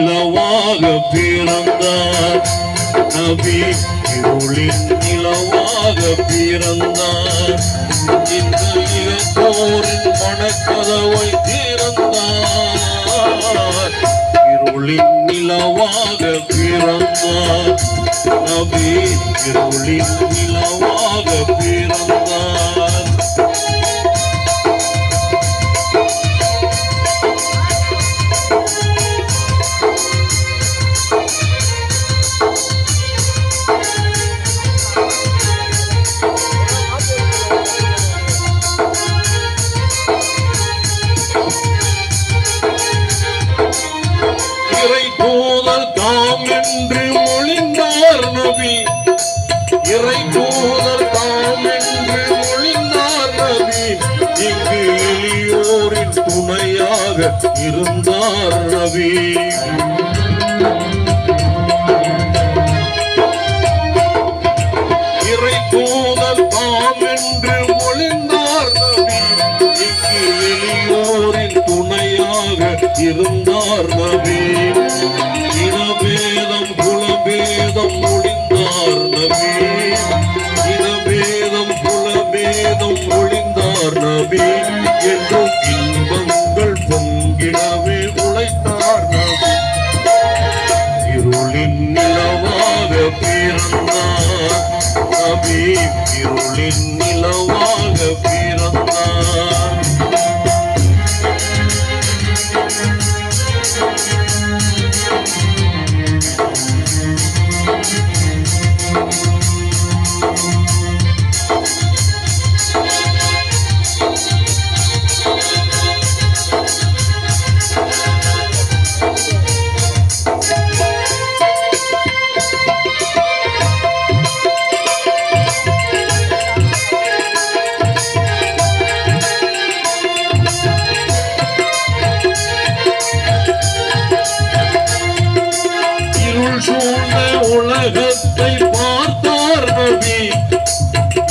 நிலவாக பிறந்தார். நபி இருளின் நிலவாக பிறந்தார். இந்த இகத்தோரின் மனக்கதவை திறந்தார். இருளின் நிலவாக பிறந்தார். நபி இருளின் நிலவாக பிறந்தார். என்று மொழிந்தார் நபி. இறை தூதர் தாம் என்று மொழிந்தார் நபி. இங்கு எளியோரின் துணையாக இருந்தார் நபி. இறை தூதர் தாம் என்று மொழிந்தார் நபி. இங்கு எளியோரின் துணையாக இருந்தார் நபி. இனபேதம் குலபேதம் ஒழிந்தார் நபி. இனபேதம் குலபேதம் ஒழிந்தார் நபி. என்றும் இன்பங்கள் பொங்கிடவே உழைத்தார் நபி. இருளின் நிலவாக பிறந்தார் நபி. இருளின் நிலவாக பிறந்தார். உலகத்தை பார்த்தார் நபி.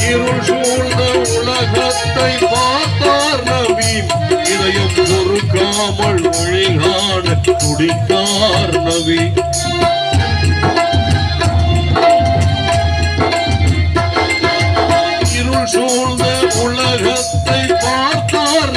இருள் சூழ்ந்த உலகத்தை பார்த்தார் நபி. இதயம் பொறுக்காமல் வழிகாண துடித்தார் நபி. இருள் சூழ்ந்த உலகத்தை பார்த்தார்.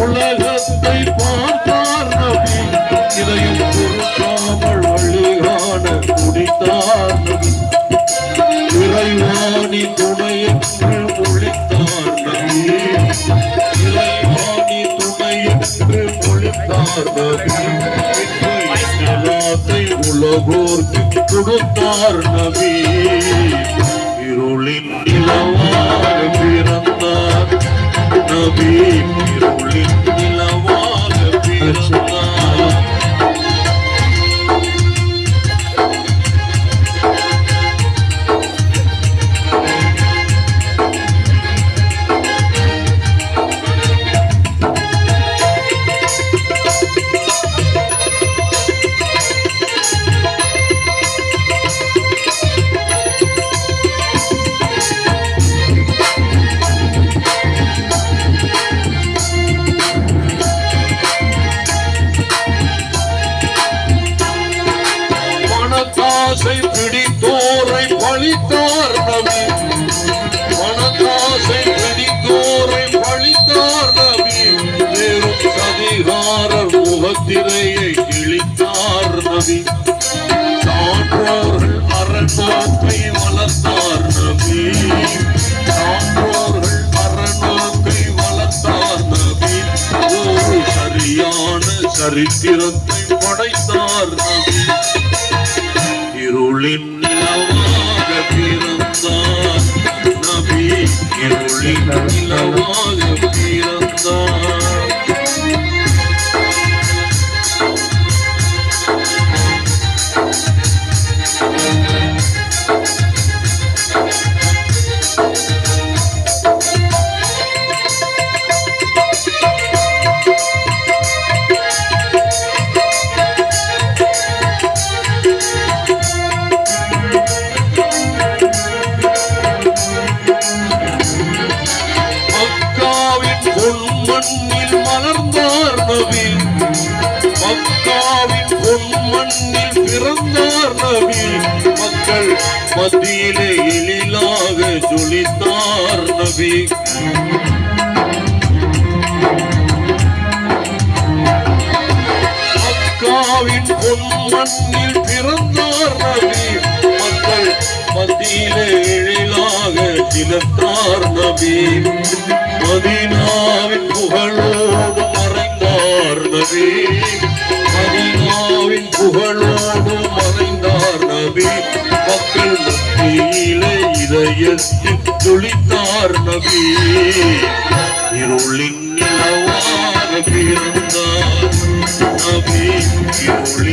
உலகத்தை பார்த்தார் நபி. இதையும் பொறுக்காமல் வழிகாண துடித்தார் நபி. இறைவாணி துணையென்று ஒழித்தார் நபி. இறைவாணி துணையென்று ஒழித்தார் நபி. இஸ்லாத்தை உலகோர்க்கு கொடுத்தார் நபி. இருளின் நிலவாக பிறந்தார் நபி. இருளின் நிலவாக பிறந்தார். மனத்தாசை பிடித்தோரை பழித்தார் நபி. மனத்தாசை பிடித்தோரை பழித்தார் நபி. வெறும் சதிகாரர் முகத்திரையை கிழித்தார் நபி. சான்றோர்கள் அறநோக்கை வளர்த்தார் நபி. சான்றோர்கள் அறநோக்கை வளர்த்தார் நபி. ஒரு சரியான சரித்திரத்தை படைத்தார் நபி. இருளின் நிலவாக பிறந்தார் நபி. இருளின் நிலவாக பிறந்தார். மக்காவின் பொன்மண்ணில் பிறந்தார் நபி மக்கள் மத்தியிலே எழிலாக ஜொலித்தார் நபி மக்காவின் பொன்மண்ணில் பிறந்தார் நபி மக்கள் மத்தியிலே எழிலாக ஜொலித்தார் நபி மதீனாவின் புகழோடு மறைந்தார் நபி மதீனாவின் புகழோடு மறைந்தார் நபி மக்கள் மத்தியிலே இதயத்தில் துளித்தார் நபி இருளின் நிலவாக பிறந்தார் நபி இருளின்